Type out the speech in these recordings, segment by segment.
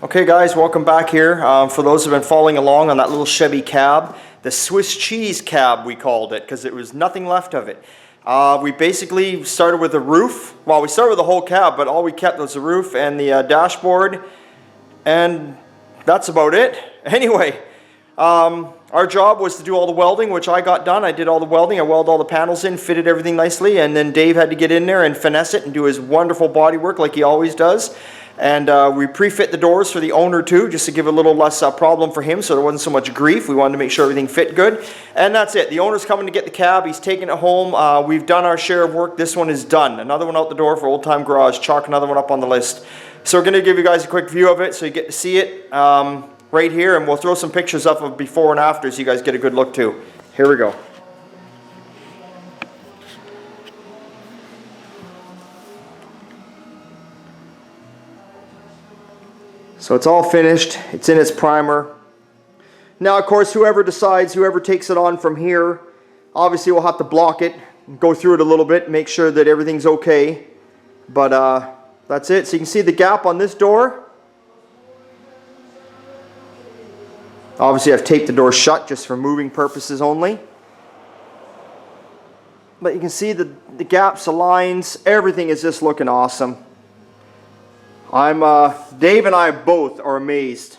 Okay guys, welcome back here. For those who have been following along on that little Chevy cab, the Swiss cheese cab we called it, because there was nothing left of it. We basically started with the roof. Well, we started with the whole cab, but all we kept was the roof and the dashboard, and that's about it. Anyway, our job was to do all the welding, which I got done. I did all the welding, I welded all the panels in, fitted everything nicely, and then Dave had to get in there and finesse it and do his wonderful body work like he always does. And we pre-fit the doors for the owner too, just to give a little less problem for him, so there wasn't so much grief. We wanted to make sure everything fit good. And that's it. The owner's coming to get the cab. He's taking it home. We've done our share of work. This one is done. Another one out the door for Old Time Garage. Chalk another one up on the list. So we're going to give you guys a quick view of it so you get to see it right here. And we'll throw some pictures up of before and after so you guys get a good look too. Here we go. So it's all finished, it's in its primer. Now of course whoever takes it on from here, obviously we'll have to block it, and go through it a little bit, make sure that everything's okay. But that's it. So you can see the gap on this door. Obviously I've taped the door shut just for moving purposes only. But you can see the gaps, the lines, everything is just looking awesome. Dave and I both are amazed.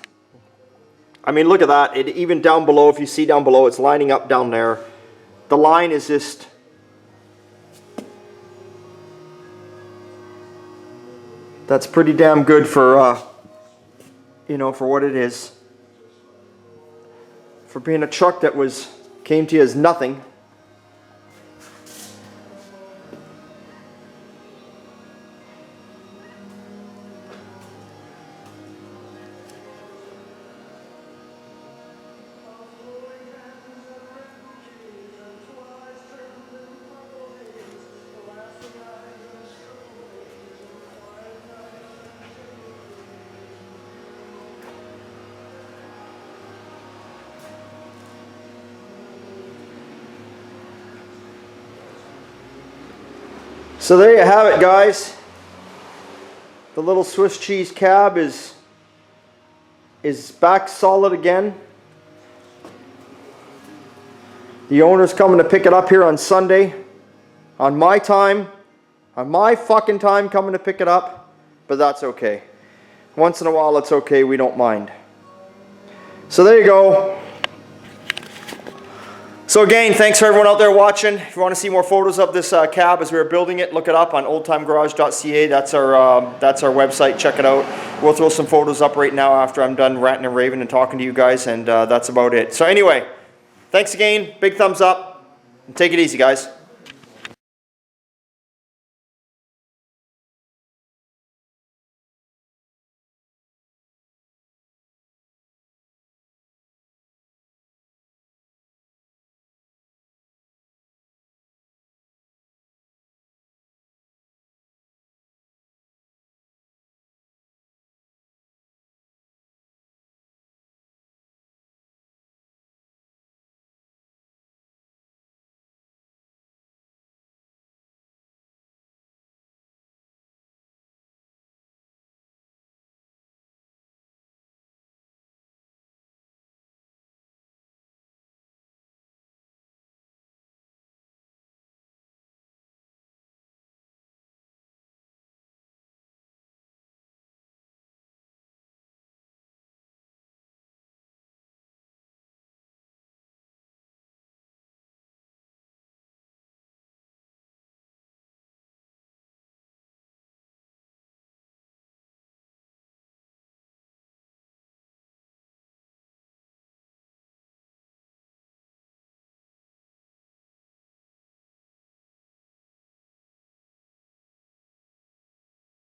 I mean, look at that. Even down below, if you see down below, it's lining up down there. The line is just... That's pretty damn good for, you know, for what it is. For being a truck that came to you as nothing. So there you have it, guys. The little Swiss cheese cab is back solid again. The owner's coming to pick it up here on Sunday. On my time. On my fucking time coming to pick it up. But that's okay. Once in a while it's okay, we don't mind. So there you go. So again, thanks for everyone out there watching. If you want to see more photos of this cab as we were building it, look it up on oldtimegarage.ca. That's our website. Check it out. We'll throw some photos up right now after I'm done ranting and raving and talking to you guys, and that's about it. So anyway, thanks again. Big thumbs up. And take it easy, guys.